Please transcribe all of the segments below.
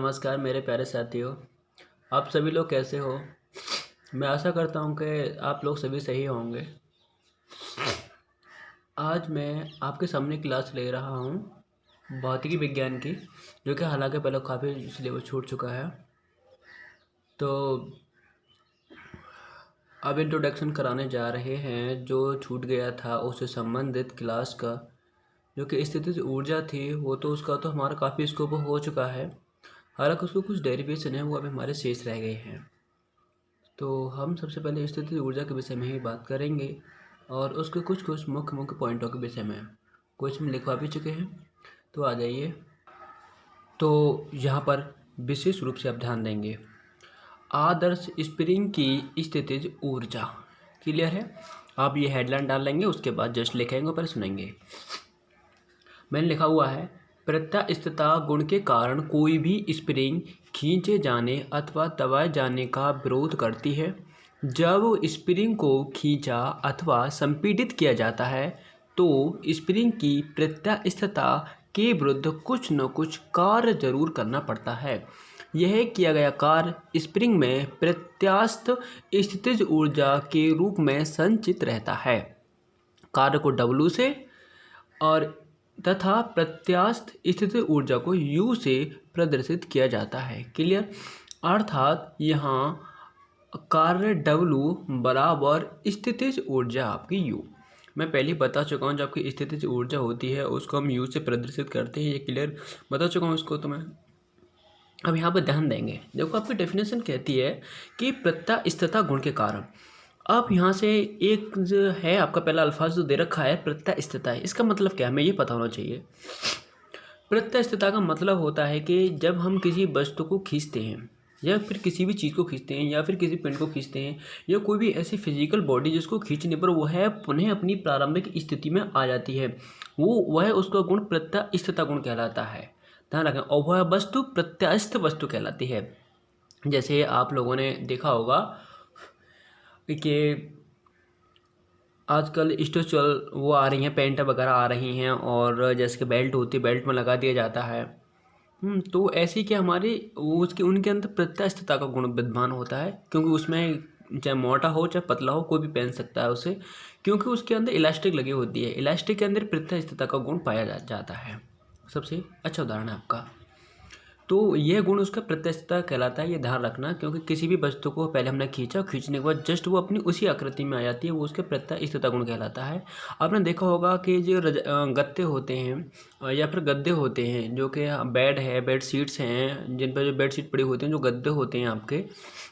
नमस्कार मेरे प्यारे साथियों। आप सभी लोग कैसे हो? मैं आशा करता हूँ कि आप लोग सभी सही होंगे। आज मैं आपके सामने क्लास ले रहा हूँ भौतिकी विज्ञान की, जो कि हालांकि पहले काफ़ी सिलेबस छूट चुका है। तो अब इंट्रोडक्शन कराने जा रहे हैं जो छूट गया था उससे संबंधित क्लास का, जो कि स्थितिज ऊर्जा थी। वो तो उसका तो हमारा काफ़ी स्कोप हो चुका है, हालांकि उसको कुछ डेरिवेशन है वो अभी हमारे शेष रह गए हैं। तो हम सबसे पहले स्थितिज ऊर्जा के विषय में ही बात करेंगे और उसके कुछ कुछ मुख्य मुख्य पॉइंटों के विषय में कुछ में लिखवा भी चुके हैं। तो आ जाइए। तो यहाँ पर विशेष रूप से आप ध्यान देंगे आदर्श स्प्रिंग की स्थितिज ऊर्जा। क्लियर है? आप ये हेडलाइन डाल लेंगे, उसके बाद जस्ट लिखेंगे ऊपर सुनेंगे। मैंने लिखा हुआ है, प्रत्यास्थता गुण के कारण कोई भी स्प्रिंग खींचे जाने अथवा दबाए जाने का विरोध करती है। जब स्प्रिंग को खींचा अथवा संपीड़ित किया जाता है तो स्प्रिंग की प्रत्यास्थता के विरुद्ध कुछ न कुछ कार्य जरूर करना पड़ता है। यह किया गया कार्य स्प्रिंग में प्रत्यास्थ स्थितिज ऊर्जा के रूप में संचित रहता है। कार्य को W से और तथा प्रत्यास्थ स्थितिज ऊर्जा को U से प्रदर्शित किया जाता है। क्लियर? अर्थात यहाँ कार्य W बराबर स्थितिज ऊर्जा आपकी U। मैं पहले ही बता चुका हूँ, जो आपकी स्थितिज ऊर्जा होती है उसको हम U से प्रदर्शित करते हैं। ये क्लियर बता चुका हूँ इसको। तो मैं अब यहाँ पर ध्यान देंगे। देखो, आपकी डेफिनेशन कहती है कि प्रत्यास्थता गुण के कारण। अब यहाँ से एक जो है आपका पहला अल्फाज जो दे रखा है प्रत्यास्थता है, इसका मतलब क्या है हमें ये पता होना चाहिए। प्रत्यास्थता का मतलब होता है कि जब हम किसी वस्तु को खींचते हैं या फिर किसी भी चीज़ को खींचते हैं या फिर किसी पिंड को खींचते हैं या कोई भी ऐसी फिजिकल बॉडी जिसको खींचने पर वह पुनः अपनी प्रारंभिक स्थिति में आ जाती है, वह उसका गुण प्रत्यास्थता गुण कहलाता है। ध्यान रखें। और वह वस्तु प्रत्यास्थ वस्तु कहलाती है। जैसे आप लोगों ने देखा होगा कि आजकल स्ट्रेचुअल वो आ रही हैं, पेंट वगैरह आ रही हैं, और जैसे कि बेल्ट होती है, बेल्ट में लगा दिया जाता है। तो ऐसे ही कि हमारे उसके उनके अंदर प्रत्यास्थता का गुण विद्यमान होता है, क्योंकि उसमें चाहे मोटा हो चाहे पतला हो कोई भी पहन सकता है उसे, क्योंकि उसके अंदर इलास्टिक लगी होती है। इलास्टिक के अंदर प्रत्यास्थता का गुण पाया जाता है। सबसे अच्छा उदाहरण है आपका। तो यह गुण उसका प्रत्यास्थता कहलाता है। ये ध्यान रखना, क्योंकि किसी भी वस्तु को पहले हमने खींचा, खींचने के बाद जस्ट वो अपनी उसी आकृति में आ जाती है, वो उसके प्रत्यास्थता गुण कहलाता है। आपने देखा होगा कि जो गत्ते होते हैं या फिर गद्दे होते हैं, जो कि बेड है, बेड शीट्स हैं, जिन पर जो बेड शीट पड़ी होती हैं, जो गद्दे होते हैं आपके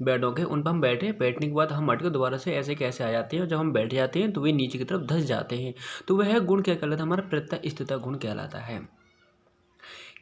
बेडों के, उन पर हम बैठने के बाद हम हट के दोबारा से ऐसे कैसे आ जाते हैं, और जब हम बैठ जाते हैं तो वे नीचे की तरफ धंस जाते हैं। तो वह गुण क्या कहलाता है? हमारा प्रत्यास्थता गुण कहलाता है।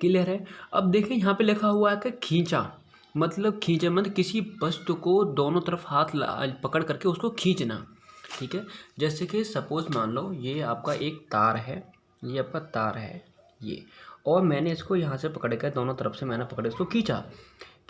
क्लियर है? अब देखिए यहाँ पे लिखा हुआ है कि खींचा, मतलब खींचा मतलब किसी वस्तु को दोनों तरफ हाथ पकड़ करके उसको खींचना। ठीक है? जैसे कि सपोज मान लो ये आपका एक तार है, ये आपका तार है ये, और मैंने इसको यहाँ से पकड़ कर दोनों तरफ से मैंने पकड़ इसको खींचा।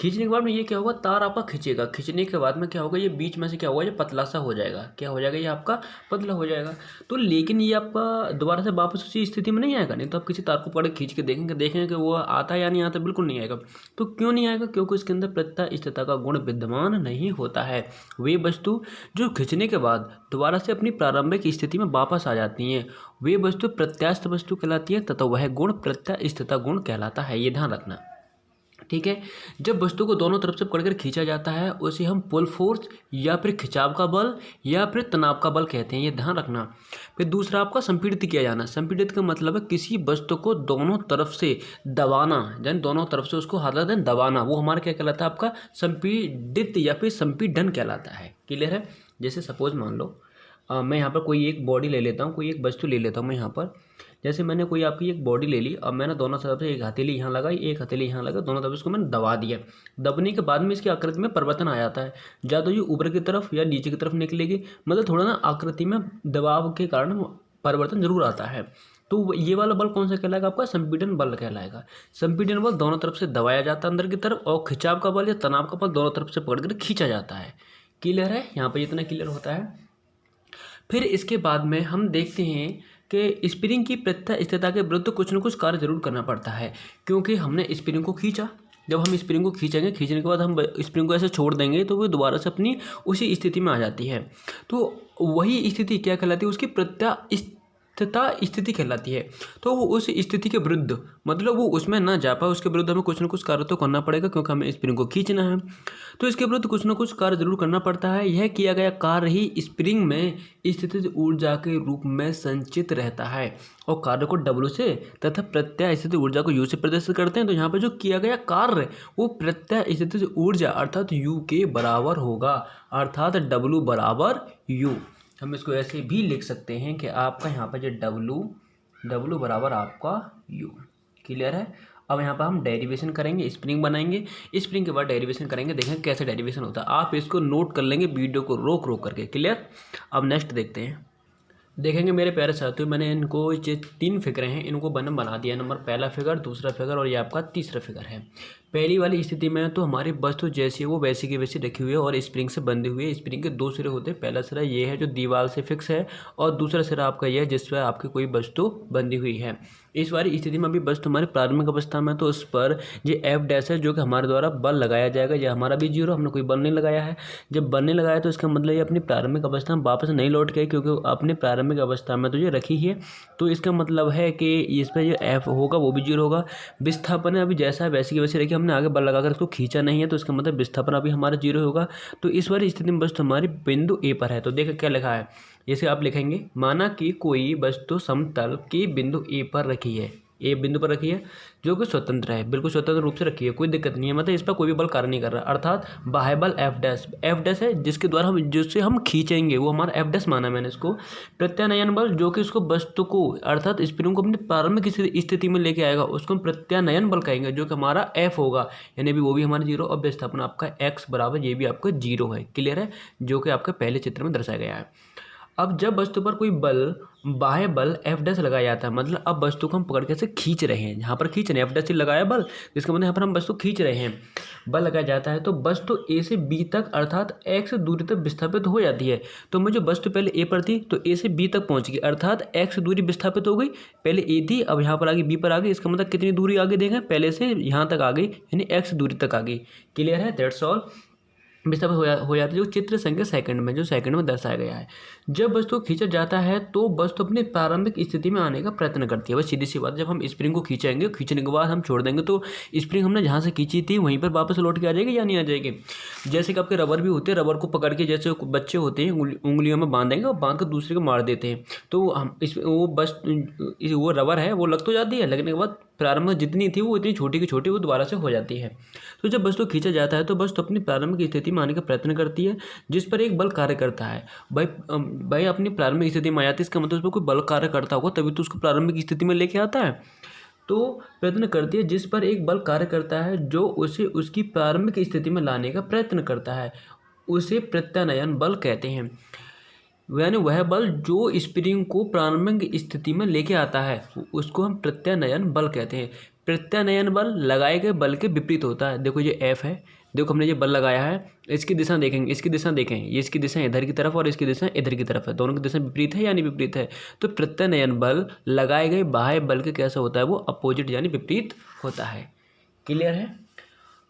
खींचने के बाद में ये क्या होगा, तार आपका खींचेगा। खींचने के बाद में क्या होगा, ये बीच में से क्या होगा, ये पतला सा हो जाएगा। क्या हो जाएगा? ये आपका पतला हो जाएगा। तो लेकिन ये आपका दोबारा से वापस उसी स्थिति में नहीं आएगा। नहीं तो आप किसी तार को पकड़ खींच के देखेंगे कि वो आता है या नहीं आता, बिल्कुल नहीं आएगा। तो क्यों नहीं आएगा? क्योंकि उसके अंदर प्रत्यास्थता का गुण विद्यमान नहीं होता है। वे वस्तु जो खींचने के बाद दोबारा से अपनी प्रारंभिक स्थिति में वापस आ जाती हैं, वे वस्तु प्रत्यास्थ वस्तु कहलाती है, तथा वह गुण प्रत्यास्थता गुण कहलाता है। ये ध्यान रखना। ठीक है? जब वस्तु को दोनों तरफ से पकड़कर खींचा जाता है उसे हम पुल फोर्स या फिर खिंचाव का बल या फिर तनाव का बल कहते हैं। ये ध्यान रखना। फिर दूसरा आपका संपीड़ित किया जाना। संपीड़ित का मतलब है किसी वस्तु को दोनों तरफ से दबाना, यानी दोनों तरफ से उसको हाथ लगाकर दबाना, वो हमारा क्या कहलाता है? आपका संपीड़ित या फिर संपीड़न कहलाता है। क्लियर है? जैसे सपोज मान लो मैं यहाँ पर कोई एक बॉडी ले लेता हूँ, कोई एक वस्तु ले लेता हूँ मैं यहाँ पर। जैसे मैंने कोई आपकी एक बॉडी ले ली, अब मैंने दोनों तरफ से एक हथेली यहाँ लगाई, एक हथेली यहाँ लगा, दोनों तरफ इसको मैंने दबा दिया। दबने के बाद में इसकी आकृति में परिवर्तन आ जाता है। या तो ये ऊपर की तरफ या नीचे की तरफ निकलेगी, मतलब थोड़ा ना आकृति में दबाव के कारण परिवर्तन जरूर आता है। तो ये वाला बल कौन सा कहलाएगा? आपका संपीड़न बल कहलाएगा। संपीड़न बल दोनों तरफ से दबाया जाता है अंदर की तरफ, और खिंचाव का बल या तनाव का बल दोनों तरफ से पकड़कर खींचा जाता है। क्लियर है? यहाँ पर इतना क्लियर होता है। फिर इसके बाद में हम देखते हैं कि स्प्रिंग की प्रत्यास्थता के विरुद्ध कुछ न कुछ कार्य जरूर करना पड़ता है, क्योंकि हमने स्प्रिंग को खींचा, जब हम स्प्रिंग को खींचेंगे, खींचने के बाद हम स्प्रिंग को ऐसे छोड़ देंगे तो वो दोबारा से अपनी उसी स्थिति में आ जाती है। तो वही स्थिति क्या कहलाती है, उसकी प्रत्यास्थता स्थिति कहलाती है। तो वो उस स्थिति के विरुद्ध, मतलब वो उसमें ना जा पाए, उसके विरुद्ध हमें कुछ ना कुछ कार्य तो करना पड़ेगा, क्योंकि हमें स्प्रिंग को खींचना है। तो इसके विरुद्ध कुछ ना कुछ कार्य जरूर करना पड़ता है। यह किया गया कार्य ही स्प्रिंग में स्थितिज ऊर्जा के रूप में संचित रहता है। और कार्य को W से तथा प्रत्यय स्थिति ऊर्जा को U से प्रदर्शित करते हैं। तो यहाँ पर जो किया गया कार्य वो प्रत्यय स्थितिज ऊर्जा अर्थात U के बराबर होगा, अर्थात W बराबर U। हम इसको ऐसे भी लिख सकते हैं कि आपका यहाँ पर जो W बराबर आपका U। क्लियर है। अब यहाँ पर हम डेरिवेशन करेंगे, स्प्रिंग बनाएंगे, स्प्रिंग के बाद डेरिवेशन करेंगे, देखेंगे कैसे डेरिवेशन होता है। आप इसको नोट कर लेंगे वीडियो को रोक करके। क्लियर। अब नेक्स्ट देखते हैं। देखेंगे मेरे प्यारे साथियों, मैंने इनको जो 3 फिगर हैं इनको बना दिया। नंबर पहला फिगर, दूसरा फिगर और ये आपका तीसरा फिगर है। पहली वाली स्थिति में तो हमारी वस्तु जैसी है वो वैसी की वैसी रखी हुई है और स्प्रिंग से बंधी हुई है। स्प्रिंग के 2 सिरे होते हैं। पहला सिरा ये है जो दीवार से फिक्स है और दूसरा सिरा आपका यह है जिस पर आपकी कोई वस्तु बंधी हुई है। इस वाली स्थिति में अभी वस्तु हमारी प्रारंभिक अवस्था में, तो उस पर ये F डैश है जो कि हमारे द्वारा बल लगाया जाएगा। यह हमारा भी 0, हमने कोई बल नहीं लगाया है। जब बल नहीं लगाया तो इसका मतलब ये अपनी प्रारंभिक अवस्था में वापस नहीं लौट गई, क्योंकि अपनी प्रारंभिक अवस्था में तो ये रखी है। तो इसका मतलब है कि इस पर जो F होगा वो भी 0 होगा। विस्थापन है अभी जैसा है वैसी की वैसी रखी, हमने आगे बल लगाकर इसको खींचा नहीं है, तो इसका मतलब विस्थापन अभी हमारा 0 होगा। तो इस वाली स्थिति में वस्तु हमारी बिंदु A पर है। तो देखो क्या लिखा है, जैसे आप लिखेंगे, माना कि कोई वस्तु समतल के बिंदु A पर रखी है, A बिंदु पर रखी है, जो कि स्वतंत्र है, बिल्कुल स्वतंत्र रूप से रखी है, कोई दिक्कत नहीं है, मतलब इस पर कोई भी बल कार्य नहीं कर रहा। अर्थात बाह्य बल F डैश है जिसके द्वारा हम जिससे हम खींचेंगे वो हमारा F डैश माना मैंने इसको। प्रत्यानयन बल जो कि उसको वस्तु को अर्थात स्प्रिंग को अपनी प्रारंभिक स्थिति में लेके आएगा, उसको हम प्रत्यानयन बल कहेंगे, जो कि हमारा F होगा, यानी भी वो भी हमारा 0 और विस्थापन आपका x बराबर ये भी आपका 0 है। क्लियर है, जो कि आपके पहले चित्र में दर्शाया गया है। अब जब वस्तु पर कोई बल बाह्य बल F डैश लगाया जाता है, मतलब अब वस्तु को हम पकड़ के से खींच रहे हैं, यहाँ पर खींच रहे हैं, F डैश से लगाया बल, इसका मतलब यहाँ पर हम वस्तु खींच रहे हैं, बल लगाया जाता है, तो वस्तु A से B तक अर्थात x दूरी तक विस्थापित हो जाती है। तो मुझे वस्तु पहले A पर थी तो A से B तक पहुँच गई, अर्थात x दूरी विस्थापित हो गई। पहले A थी, अब यहाँ पर आ गई, B पर आ गई, इसका मतलब कितनी दूरी आगे देखें, पहले से यहाँ तक आ गई, यानी x दूरी तक आ गई। क्लियर है, दैट्स ऑल। विस्थापित हो जाती है, जो चित्र संख्या सेकंड में, जो सेकंड में दर्शाया गया है। जब वस्तु खींचा जाता है तो वस्तु अपनी प्रारंभिक स्थिति में आने का प्रयत्न करती है। बस सीधी सी बात, जब हम स्प्रिंग को खींचेंगे, खींचने के बाद हम छोड़ देंगे तो स्प्रिंग हमने जहाँ से खींची थी वहीं पर वापस लौट के आ जाएगी या नहीं आ जाएगी। जैसे कि आपके रबर भी होते हैं, रबर को पकड़ के जैसे बच्चे होते हैं उंगलियों में बांधेंगे और बांध कर दूसरे को मार देते हैं, तो हम वो रबर है वो लग तो जाती है, लगने के बाद प्रारंभ जितनी थी वो इतनी छोटी की छोटी वो दोबारा से हो जाती है। तो जब वस्तु खींचा जाता है तो वस्तु अपनी प्रारंभिक स्थिति में आने का प्रयत्न करती है, जिस पर एक बल कार्य करता है। भाई अपनी प्रारंभिक स्थिति में आ जाती है, इसका मतलब उस पर कोई बल कार्य करता होगा तभी तो उसको प्रारंभिक स्थिति में लेके आता है। तो प्रयत्न करती है जिस पर एक बल कार्य करता है, जो उसे उसकी प्रारंभिक स्थिति में लाने का प्रयत्न करता है, उसे प्रत्यानयन बल कहते हैं। यानी वह बल जो स्प्रिंग को प्रारंभिक स्थिति में लेके आता है उसको हम प्रत्यानयन बल कहते हैं। प्रत्यानयन बल लगाए गए बल के विपरीत होता है। देखो ये F है, देखो हमने ये बल लगाया है, इसकी दिशा देखेंगे, इसकी दिशा देखें, ये इसकी दिशा इधर की तरफ और इसकी दिशा इधर की तरफ है, दोनों की दिशा विपरीत है यानी विपरीत है। तो प्रत्यानयन बल लगाए गए बाह्य बल के कैसा होता है, वो अपोजिट यानी विपरीत होता है। क्लियर है।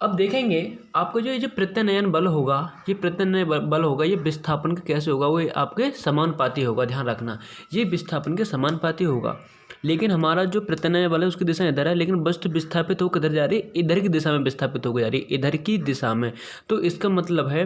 अब देखेंगे आपको जो ये जो प्रत्यानयन बल होगा, ये प्रत्यानयन बल होगा, ये विस्थापन के कैसे होगा, वो आपके समानुपाती होगा। ध्यान रखना, ये विस्थापन के समानुपाती होगा। लेकिन हमारा जो प्रत्यानयन बल है उसकी दिशा इधर है, लेकिन वस्तु विस्थापित होकर किधर जा रही है, इधर की दिशा में विस्थापित होकर जा रही है, इधर की दिशा में। तो इसका मतलब है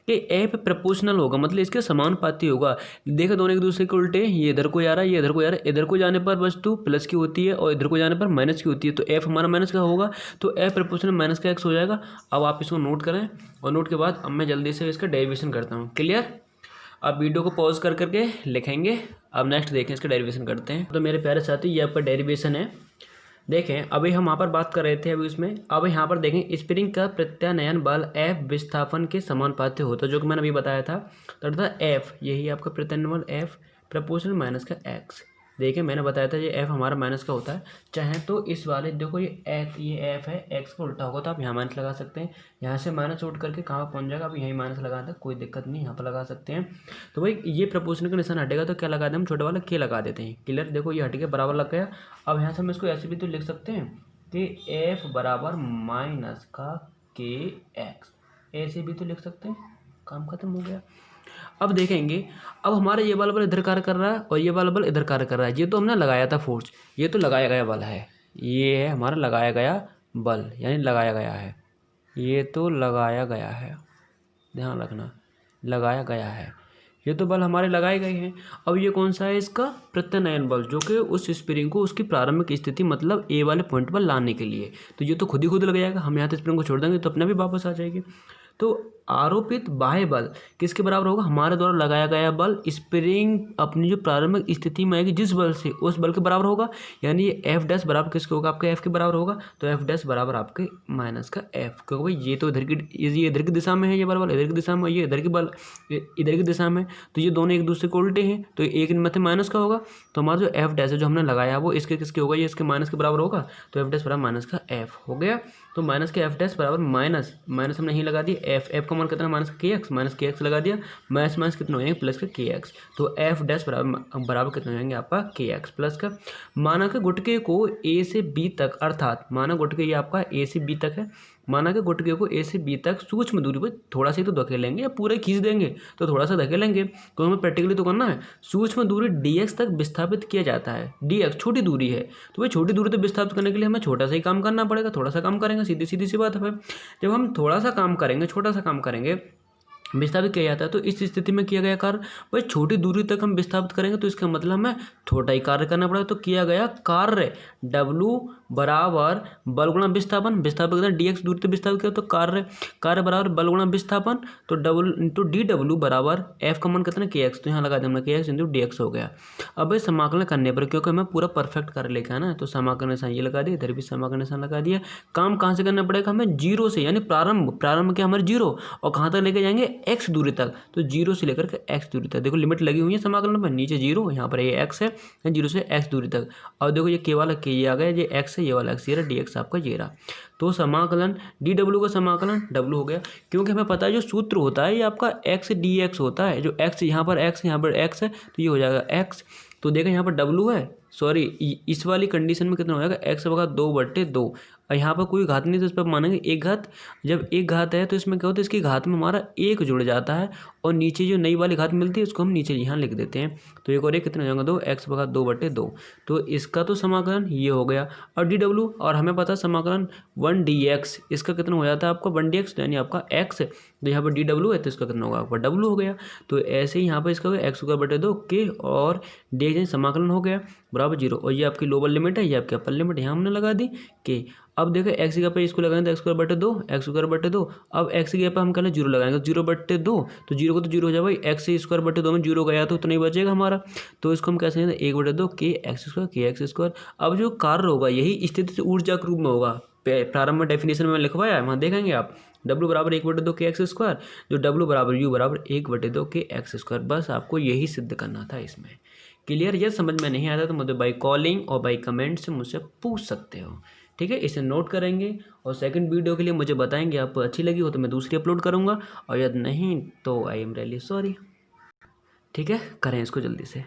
कि F प्रोपोर्शनल होगा, मतलब इसके समानुपाती होगा। देखो दोनों एक दूसरे के उल्टे, ये इधर को जा रहा है, ये इधर को जा रहा है। इधर को जाने पर वस्तु प्लस की होती है और इधर को जाने पर माइनस की होती है, तो F हमारा माइनस का होगा, तो F प्रोपोर्शनल माइनस का x हो जाएगा। अब आप इसको नोट करें और नोट के बाद अब मैं जल्दी से इसका डेरिवेशन करता हूँ। क्लियर। अब वीडियो को पॉज कर करके लिखेंगे। अब नेक्स्ट देखें, इसका डेरिवेशन करते हैं। तो मेरे प्यारे साथी ये आपका डेरिवेशन है। देखें अभी हम यहाँ पर बात कर रहे थे अभी उसमें, अब यहाँ पर देखें स्प्रिंग का प्रत्यानयन बल F विस्थापन के समानुपाती होता है, जो कि मैंने अभी बताया था। तो अर्थात F यही आपका प्रत्यानयन बल F प्रोपोर्शनल माइनस का x। देखिए मैंने बताया था ये F हमारा माइनस का होता है। चाहे तो इस वाले देखो ये F है, x को उल्टा होगा तो आप यहाँ माइनस लगा सकते हैं। यहाँ से माइनस उठ करके कहाँ पहुँच जाएगा, अब यहीं माइनस लगा दें, कोई दिक्कत नहीं, यहाँ पर लगा सकते हैं। तो भाई ये प्रोपोर्शनल का निशान हटेगा तो क्या लगा दें, हम छोटे वाला k लगा देते हैं। क्लियर। देखो ये हट के बराबर लग गया। अब यहाँ से हम इसको ऐसे भी तो लिख सकते हैं कि एफ बराबर माइनस का के एक्स, ऐसे भी तो लिख सकते हैं। काम खत्म हो गया। अब देखेंगे, अब हमारा ये वाला बल इधर कार्य कर रहा है और ये वाला बल इधर कार्य कर रहा है। ये तो हमने लगाया था फोर्स, ये तो लगाया गया बल है, ये है हमारा लगाया गया बल, यानी लगाया गया है, ये तो लगाया गया है, ध्यान रखना, लगाया गया है। ये तो बल हमारे लगाए गए हैं। अब ये कौन सा है, इसका प्रत्यानयन बल, जो कि उस स्प्रिंग को उसकी प्रारंभिक स्थिति मतलब ए वाले पॉइंट पर लाने के लिए। तो ये तो खुद ही खुद लग जाएगा, हम यहाँ से स्प्रिंग को छोड़ देंगे तो अपने भी वापस आ जाएगी। तो आरोपित बाह्य बल किसके बराबर होगा, हमारे द्वारा लगाया गया बल स्प्रिंग अपनी जो प्रारंभिक स्थिति में आएगी जिस बल से, उस बल के बराबर होगा। यानी ये एफ डैश बराबर किसके होगा, आपके एफ के बराबर होगा। तो एफ डैश बराबर आपके माइनस का एफ, क्योंकि भाई ये तो इधर की, ये इधर की दिशा में है, ये बल इधर की दिशा में, ये इधर की बल इधर की दिशा में, तो ये दोनों एक दूसरे को उल्टे हैं, तो एक में माइनस का होगा। तो हमारा जो एफ डैश है जो हमने लगाया वो इसके किसके होगा, ये इसके माइनस के बराबर होगा। तो एफ डैश बराबर माइनस का एफ हो गया। तो माइनस के एफ डैश बराबर माइनस माइनस हमने यहीं लगा दिया, एफ का मान कितना, माइनस के एक्स, माइनस के एक्स लगा दिया, माइनस माइनस कितना हो जाएंगे, प्लस का के एक्स। तो एफ डैश बराबर कितना हो जाएंगे आपका के एक्स प्लस का। माना के गुटके को ए से बी तक, अर्थात माना गुटके ये आपका ए से बी तक है, माना कि गुटके को ए से बी तक सूक्ष्म दूरी पर थोड़ा सा ही तो धकेलेंगे या पूरा खींच देंगे, तो थोड़ा सा धकेलेंगे, तो हमें प्रैक्टिकली तो करना है। सूक्ष्म दूरी dx तक विस्थापित किया जाता है, dx छोटी दूरी है, तो भाई छोटी दूरी तक विस्थापित करने के लिए हमें छोटा सा ही काम करना पड़ेगा, थोड़ा सा काम करेंगे, सीधी सीधी सी बात है भाई। जब हम थोड़ा सा काम करेंगे, छोटा सा काम करेंगे, विस्थापित किया जाता है, तो इस स्थिति में किया गया कार्य, भाई छोटी दूरी तक हम विस्थापित करेंगे तो इसका मतलब हमें छोटा ही कार्य करना पड़ेगा। तो किया गया कार्य W बराबर बल गुणा विस्थापन, विस्थापन कितना dx दूरी तक विस्थापित किया, तो कार्य बराबर बल गुणा विस्थापन, तो डबल इंटू dw बराबर f का मान कितना के एक्स, तो यहाँ लगा दिया हमने के एक्स इंटू डी एक्स हो गया। अब समाकलन करने पर, क्योंकि हमें पूरा परफेक्ट कार्य लेकर आना है, तो समाकलन निशान ये लगा दिया, इधर भी समाकलन निशान लगा दिया। काम कहाँ से करना पड़ेगा हमें, जीरो से, यानी प्रारंभ क्या हमारे जीरो, और कहाँ तक लेके जाएंगे एक्स दूरी तक, तो जीरो से लेकर के एक्स दूरी तक। देखो लिमिट लगी हुई है समाकलन पर, नीचे जीरो, यहाँ पर ये एक्स है, जीरो से एक्स दूरी तक। और देखो ये के वाला के ये आ गया, ये एक्स है, ये वाला एक्स, ये रहा डी एक्स आपका ये रहा। तो समाकलन डी डब्ल्यू का समाकलन डब्ल्यू हो गया, क्योंकि हमें पता है जो सूत्र होता है ये आपका एक्स डी एक्स होता है, जो एक्स यहाँ पर एक्स यहाँ पर एक्स है, तो ये हो जाएगा एक्स। तो देखो यहाँ पर डब्ल्यू है, सॉरी इस वाली कंडीशन में कितना हो जाएगा, एक्स बगा 2/2, और यहाँ पर कोई घात नहीं, तो इस पर मानेंगे एक घात। जब एक घात है तो इसमें क्या होता है, इसकी घात में हमारा एक जुड़ जाता है, और नीचे जो नई वाली घात मिलती है उसको हम नीचे यहाँ लिख देते हैं। तो एक और एक कितना हो जाएगा, 2 एक्स बगा 2/2। तो इसका तो समाकलन ये हो गया। और डी डब्ल्यू, और हमें पता है समाकलन 1 dx, इसका कितना हो जाता है आपका 1 dx, यानी आपका एक्स है, तो यहाँ पर डी डब्ल्यू है, तो इसका कितना होगा आपका डब्ल्यू हो गया। तो ऐसे ही यहाँ पर इसका एक्स स्क्वायर बटे 2 के और डी समाकलन हो गया बराबर 0। और ये आपकी लोअर लिमिट है, ये आपकी अपर लिमिट, यहाँ हमने लगा दी के। अब देखो एक्स की जगह पे इसको लगाएंगे तो एक्स स्क्वायर बटे 2, एक्स स्क्वायर बटे 2। अब एक्स की जगह पे हम कहना 0 लगाएंगे, तो 0/2, तो 0 को तो 0 हो जाए भाई, एक्स स्क्वायर बटे 2 में 0 गया तो नहीं बचेगा हमारा, तो इसको हम कैसे 1/2 के एक्स स्क्वायर के एक्स स्क्वायर। अब जो कार्य होगा यही स्थिति से ऊर्जा के रूप में होगा, प्रारंभ में डेफिनेशन में लिखवाया है, वहाँ देखेंगे आप, W बराबर 1/2 के एक्स स्क्वायर, जो W बराबर U बराबर 1/2 के एक्स स्क्वायर। बस आपको यही सिद्ध करना था इसमें। क्लियर? ये समझ में नहीं आता तो मुझे बाई कॉलिंग और बाई कमेंट से मुझसे पूछ सकते हो, ठीक है। इसे नोट करेंगे और सेकंड वीडियो के लिए मुझे बताएंगे, आपको अच्छी लगी हो तो मैं दूसरी अपलोड करूँगा, और यदि नहीं तो आई एम रियली सॉरी, ठीक है। करें इसको जल्दी से।